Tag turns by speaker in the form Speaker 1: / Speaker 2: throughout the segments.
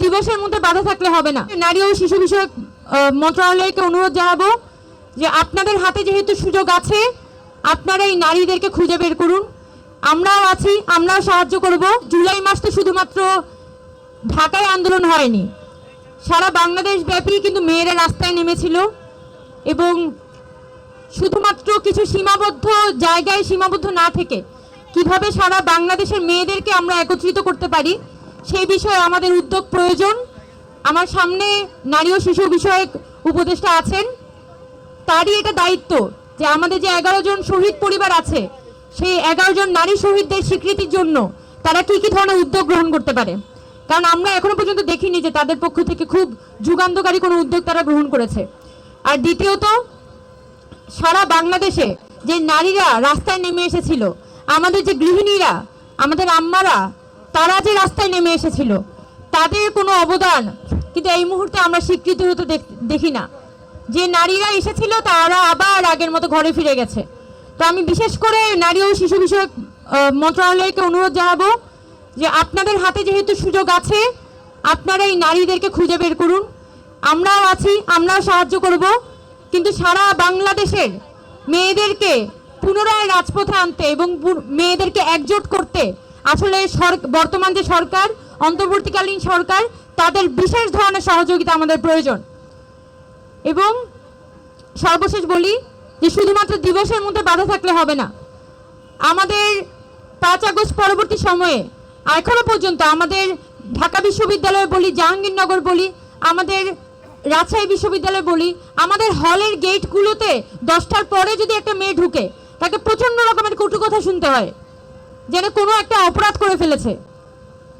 Speaker 1: দিবসের মধ্যে বাধা থাকলে হবে না। নারী ও শিশু বিষয়ক মন্ত্রণালয়কে অনুরোধ জানাবো যে আপনাদের হাতে যেহেতু সুযোগ আছে, আপনারা এই নারীদেরকে খুঁজে বের করুন। আমরাও আছি, আমরাও সাহায্য করব। জুলাই মাস তো শুধুমাত্র ঢাকায় আন্দোলন হয়নি, সারা বাংলাদেশ ব্যাপী কিন্তু মেয়েরা রাস্তায় নেমেছিল এবং শুধুমাত্র কিছু সীমাবদ্ধ জায়গায় সীমাবদ্ধ না থেকে কিভাবে সারা বাংলাদেশের মেয়েদেরকে আমরা একত্রিত করতে পারি সেই বিষয়ে আমাদের উদ্যোগ প্রয়োজন। আমার সামনে নারী ও শিশু বিষয়ক উপদেষ্টা আছেন, তারই এটা দায়িত্ব যে আমাদের যে 11 জন শহীদ পরিবার আছে সেই 11 জন নারী শহীদদের স্বীকৃতির জন্য তারা কি কি ধরনের উদ্যোগ গ্রহণ করতে পারে, কারণ আমরা এখনো পর্যন্ত দেখিনি যে তাদের পক্ষ থেকে খুব যুগান্তকারী কোনো উদ্যোগ তারা গ্রহণ করেছে। আর দ্বিতীয়ত, সারা বাংলাদেশে যে নারীরা রাস্তায় নেমে এসেছিল, আমাদের যে গৃহিণীরা, আমাদের আম্মারা, তারা যে রাস্তায় নেমে এসেছিল, তাদের কোনো অবদান কিন্তু এই মুহূর্তে আমরা স্বীকৃতি হতে দেখি না। যে নারীরা এসেছিল তারা আবার আগের মতো ঘরে ফিরে গেছে। তো আমি বিশেষ করে নারী ও শিশু বিষয়ক মন্ত্রণালয়কে অনুরোধ জানাবো যে আপনাদের হাতে যেহেতু সুযোগ আছে, আপনারা এই নারীদেরকে খুঁজে বের করুন। আমরাও আছি, আমরাও সাহায্য করব। কিন্তু সারা বাংলাদেশের মেয়েদেরকে পুনরায় রাজপথে আনতে এবং মেয়েদেরকে একজোট করতে আসলে বর্তমান যে সরকার, অন্তর্বর্তীকালীন সরকার, তাদের বিশেষ ধরনের সহযোগিতা আমাদের প্রয়োজন। এবং সর্বশেষ বলি যে শুধুমাত্র দিবসের মধ্যে বাধা থাকলে হবে না। আমাদের 5 আগস্ট পরবর্তী সময়ে এখনো পর্যন্ত আমাদের ঢাকা বিশ্ববিদ্যালয় বলি, জাহাঙ্গীরনগর বলি, আমাদের রাজশাহী বিশ্ববিদ্যালয় বলি, আমাদের হলের গেটগুলোতে 10টার পরে যদি একটা মেয়ে ঢুকে তাকে প্রচণ্ড রকমের কটু কথা শুনতে হয়, যেন কোনো একটা অপরাধ করে ফেলেছে।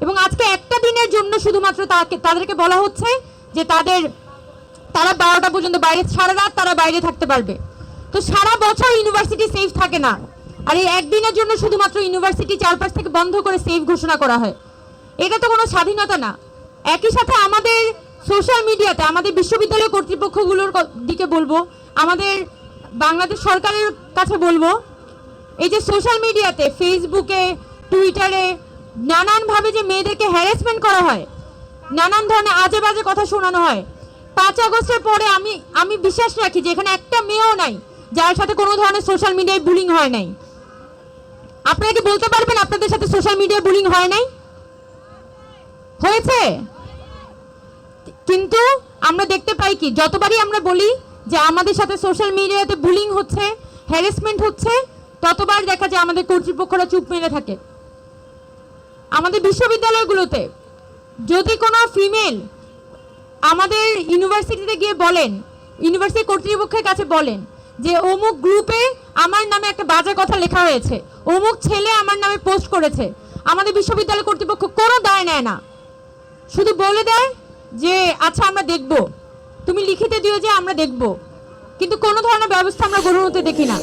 Speaker 1: এবং আজকে একটা দিনের জন্য শুধুমাত্র তাদেরকে বলা হচ্ছে যে তারা 12টা পর্যন্ত বাইরে, সারা রাত তারা বাইরে থাকতে পারবে। তো সারা বছর ইউনিভার্সিটি সেফ থাকে না, আর এই একদিনের জন্য শুধুমাত্র ইউনিভার্সিটি চারপাশ থেকে বন্ধ করে সেফ ঘোষণা করা হয়। এটা তো কোনো স্বাধীনতা না। একই সাথে আমাদের সোশ্যাল মিডিয়াতে আমাদের বিশ্ববিদ্যালয় কর্তৃপক্ষগুলোর দিকে বলবো, আমাদের বাংলাদেশ সরকারের কাছে বলবো, এই যে সোশ্যাল মিডিয়াতে, ফেসবুকে, টুইটারে নানানভাবে যে মেয়েদেরকে হ্যারাসমেন্ট করা হয়, নানান ধরনের আজে বাজে কথা শোনানো হয়, 5 আগস্টের পরে আমি বিশ্বাস রাখি যে এখানে একটা মেয়েও নাই যার সাথে কোনো ধরনের সোশ্যাল মিডিয়ায় বুলিং হয় নাই। আপনারা কি বলতে পারবেন আপনাদের সাথে সোশ্যাল মিডিয়ায় বুলিং হয় নাই? হয়েছে। কিন্তু আমরা দেখতে পাই কি, যতবারই আমরা বলি যে আমাদের সাথে সোশ্যাল মিডিয়াতে বুলিং হচ্ছে, হ্যারাসমেন্ট হচ্ছে, ততবার দেখা যায় আমাদের কর্তৃপক্ষরা চুপ মেরে থাকে। আমাদের বিশ্ববিদ্যালয়গুলোতে যদি কোনো ফিমেল আমাদের ইউনিভার্সিটিতে গিয়ে বলেন, ইউনিভার্সিটি কর্তৃপক্ষের কাছে বলেন যে অমুক গ্রুপে আমার নামে একটা বাজে কথা লেখা হয়েছে, অমুক ছেলে আমার নামে পোস্ট করেছে, আমাদের বিশ্ববিদ্যালয় কর্তৃপক্ষ কোনো দায় নেয় না, শুধু বলে দেয় যে আচ্ছা আমরা দেখব, তুমি লিখিতে দিও যে আমরা দেখব, কিন্তু কোনো ধরনের ব্যবস্থা আমরা গ্রহণ হতে দেখি না।